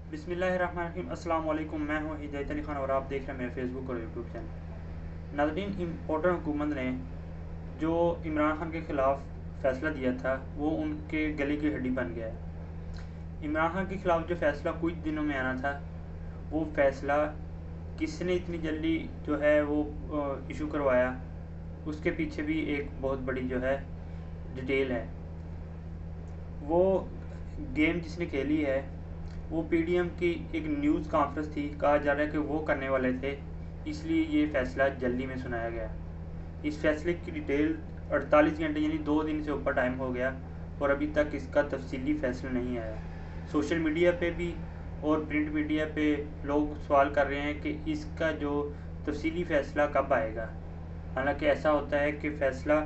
बिस्मिल्लाहिर्रहमानिर्रहीम। अस्सलाम वालेकुम। मैं हूं हिदायत अली खान और आप देख रहे हैं मेरे फेसबुक और यूट्यूब चैनल। नाज़रीन, इम्पोर्टर हुकूमत ने जो इमरान खान के ख़िलाफ़ फ़ैसला दिया था वो उनके गले की हड्डी बन गया है। इमरान खान के ख़िलाफ़ जो फ़ैसला कुछ दिनों में आना था, वो फ़ैसला किसने इतनी जल्दी जो है वो इशू करवाया, उसके पीछे भी एक बहुत बड़ी जो है डिटेल है। वो गेम जिसने खेली है वो पीडीएम की एक न्यूज़ कॉन्फ्रेंस थी, कहा जा रहा है कि वो करने वाले थे, इसलिए ये फ़ैसला जल्दी में सुनाया गया। इस फैसले की डिटेल 48 घंटे यानी 2 दिन से ऊपर टाइम हो गया और अभी तक इसका तफसीली फ़ैसला नहीं आया। सोशल मीडिया पे भी और प्रिंट मीडिया पे लोग सवाल कर रहे हैं कि इसका जो तफसीली फ़ैसला कब आएगा। हालांकि ऐसा होता है कि फ़ैसला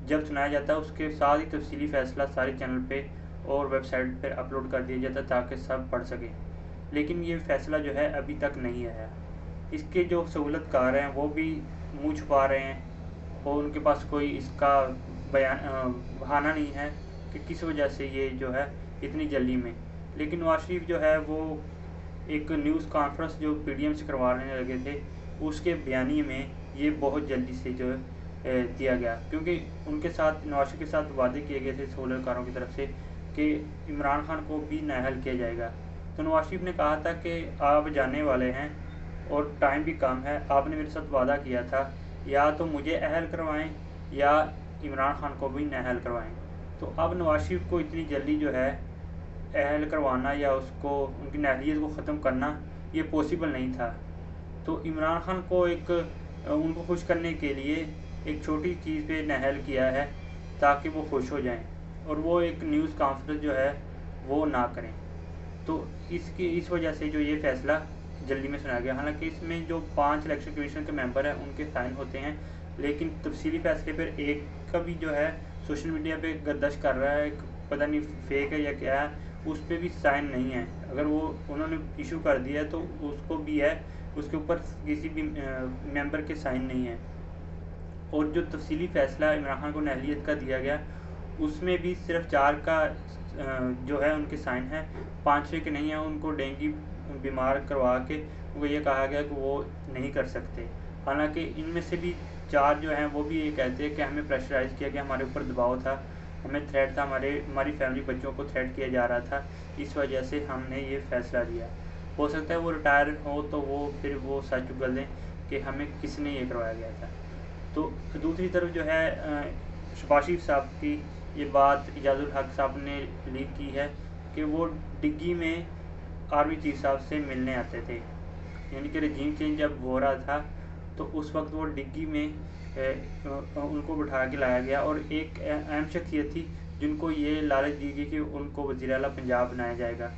जब सुनाया जाता है उसके साथ ही तफसीली फ़ैसला सारे चैनल पे और वेबसाइट पर अपलोड कर दिया जाता है ताकि सब पढ़ सकें, लेकिन ये फ़ैसला जो है अभी तक नहीं आया। इसके जो सहूलतकार हैं वो भी मुँह छुपा रहे हैं और उनके पास कोई इसका बहाना नहीं है कि किस वजह से ये जो है इतनी जल्दी में। लेकिन नवाज शरीफ जो है वो एक न्यूज़ कॉन्फ्रेंस जो पीडीएम से करवाने लगे थे, उसके बयानी में ये बहुत जल्दी से जो दिया गया, क्योंकि उनके साथ नवाज शरीफ के साथ वादे किए गए थे सहूलतकारों की तरफ से कि इमरान खान को भी नाअहल किया जाएगा। तो नवाज शरीफ ने कहा था कि आप जाने वाले हैं और टाइम भी कम है, आपने मेरे साथ वादा किया था या तो मुझे अहल करवाएं या इमरान खान को भी नाअहल करवाएं। तो अब नवाज शरीफ को इतनी जल्दी जो है अहल करवाना या उसको उनकी नाअहलियत को ख़त्म करना ये पॉसिबल नहीं था। तो इमरान खान को एक उनको खुश करने के लिए एक छोटी चीज़ पे नाअहल किया है ताकि वो खुश हो जाएं और वो एक न्यूज़ कॉन्फ्रेंस जो है वो ना करें। तो इस वजह से जो ये फ़ैसला जल्दी में सुनाया गया। हालांकि इसमें जो 5 इलेक्शन कमीशन के मेंबर हैं उनके साइन होते हैं, लेकिन तफसीली फ़ैसले पर एक का भी जो है सोशल मीडिया पे गर्दिश कर रहा है, पता नहीं फेक है या क्या है, उस पर भी साइन नहीं है। अगर वो उन्होंने इशू कर दिया तो उसको भी है, उसके ऊपर किसी भी मेंबर के साइन नहीं है। और जो तफसीली फ़ैसला इमरान खान को नाअहलियत का दिया गया उसमें भी सिर्फ 4 का जो है उनके साइन है, 5वें के नहीं है। उनको डेंगू बीमार करवा के उनको ये कहा गया कि वो नहीं कर सकते। हालांकि इनमें से भी 4 जो हैं वो भी ये कहते हैं कि हमें प्रेशराइज़ किया गया, हमारे ऊपर दबाव था, हमें थ्रेट था, हमारी फैमिली बच्चों को थ्रेट किया जा रहा था, इस वजह से हमने ये फ़ैसला लिया। हो सकता है वो रिटायर हो तो वो फिर वो सच उगल दें कि हमें किसने ये करवाया गया था। तो दूसरी तरफ जो है शहबाज शरीफ साहब की ये बात इजाज़ुल हक साहब ने लीक की है कि वो डिग्गी में आर्मी चीफ साहब से मिलने आते थे, यानी कि रजीम चेंज जब हो रहा था तो उस वक्त वो डिग्गी में उनको बिठा के लाया गया और एक अहम शख्सियत थी जिनको ये लालच दी गई कि उनको वज़ीर आला पंजाब बनाया जाएगा।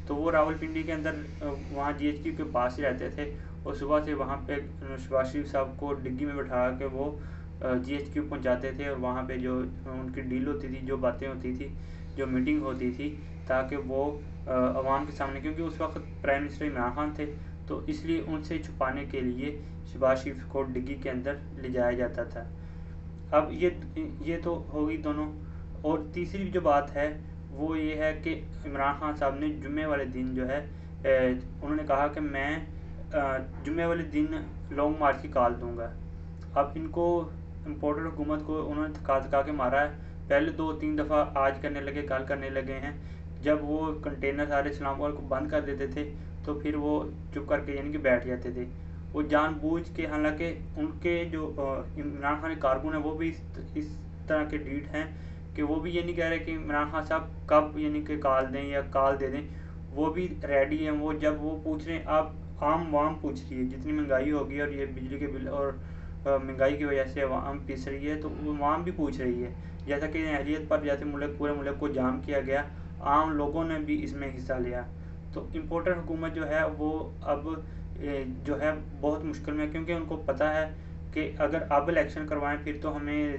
तो वो रावलपिंडी के अंदर वहाँ जीएचक्यू के पास ही रहते थे और सुबह से वहाँ पे शहबाज शरीफ साहब को डिग्गी में बैठा के वो जीएचक्यू पहुँचाते थे और वहाँ पे जो उनकी डील होती थी, जो बातें होती थी, जो मीटिंग होती थी, ताकि वो अवाम के सामने, क्योंकि उस वक्त प्राइम मिनिस्टर इमरान खान थे, तो इसलिए उनसे छुपाने के लिए शहबाज शरीफ को डिग्गी के अंदर ले जाया जाता था। अब ये तो होगी दोनों। और तीसरी जो बात है वो ये है कि इमरान खान साहब ने जुम्मे वाले दिन जो है उन्होंने कहा कि मैं जुम्मे वाले दिन लॉन्ग मार्च की कॉल दूंगा। अब इनको इम्पोर्टेड हुकूमत को उन्होंने थका थका के मारा है। पहले 2-3 दफ़ा आज करने लगे, कल करने लगे हैं। जब वो कंटेनर सारे इस्लामाबाद को बंद कर देते थे तो फिर वो चुप करके यानी कि बैठ जाते थे। वो जानबूझ के, हालांकि उनके जो इमरान खान के कारकुन हैं वो भी इस तरह के ढीठ हैं कि वो भी ये नहीं कह रहे कि इमरान खान साहब कब यानी कि कॉल दें या कॉल दे दें, वो भी रेडी हैं। वो जब वो पूछ रहे हैं, आप आम वाम पूछ रही है, जितनी महंगाई होगी और ये बिजली के बिल और महंगाई की वजह से अवाम पिस रही है, तो अवाम भी पूछ रही है। जैसा कि अहलियत पर जैसे पूरे मुल्क को जाम किया गया, आम लोगों ने भी इसमें हिस्सा लिया। तो इम्पोर्टर हुकूमत जो है वो अब जो है बहुत मुश्किल में, क्योंकि उनको पता है कि अगर अब इलेक्शन करवाएं फिर तो हमें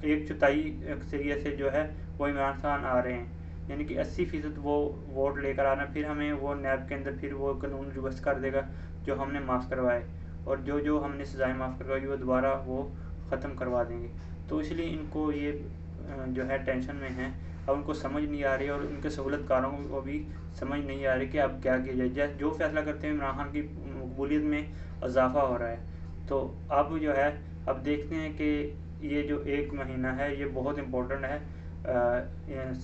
1/4 अक्सरियत से जो है वो इमरान खान आ रहे हैं, यानी कि 80% वो वोट लेकर आ रहे हैं। फिर हमें वो नैब के अंदर फिर वो कानून रिवर्स कर देगा जो हमने माफ़ करवाए, और जो जो हमने सज़ाएँ माफ़ करवाई वो दोबारा वो ख़त्म करवा देंगे। तो इसलिए इनको ये जो है टेंशन में हैं اب ان کو سمجھ نہیں آ رہی اور ان کے سہولت کاروں کو بھی سمجھ نہیں آ رہی کہ اب کیا کیا جائے. جو فیصلہ کرتے ہیں عمران خان کی مقبولیت میں اضافہ ہو رہا ہے. تو اب جو ہے اب دیکھتے ہیں کہ یہ جو 1 مہینہ ہے یہ بہت امپورٹنٹ ہے.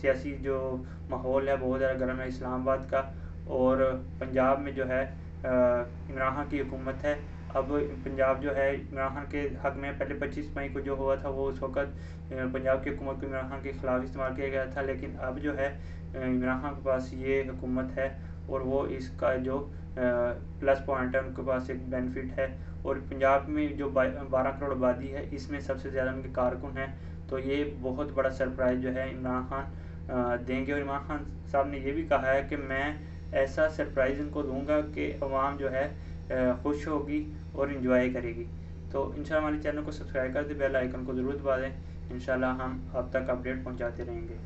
سیاسی جو ماحول ہے بہت زیادہ گرم ہے اسلام آباد کا, اور پنجاب میں جو ہے عمران خان کی حکومت ہے. اب پنجاب جو ہے عمران خان کے حق میں پہلے 25 مئی کو جو ہوا تھا وہ اس وقت پنجاب کی حکومت کو عمران خان کے خلاف استعمال کیا گیا تھا, لیکن اب جو ہے عمران خان کے پاس یہ حکومت ہے اور وہ اس کا جو پلس پوائنٹ ہے ان کے پاس ایک بینیفٹ ہے. اور پنجاب میں جو 12 کروڑ آبادی ہے اس میں سب سے زیادہ ان کے کارکن ہیں, تو یہ بہت بڑا سرپرائز جو ہے عمران خان دیں گے. اور عمران خان صاحب نے یہ بھی کہا ہے کہ میں ایسا سرپرائز ان کو دوں گا کہ عوام جو ہے خوش ہوگی اور انجوائے کرے گی. تو انشاءاللہ ہمارے چینل کو سبسکرائب کر دیں, بیل آئیکن کو ضرور دبا دیں. انشاءاللہ ہم آپ تک اپڈیٹ پہنچاتے رہیں گے.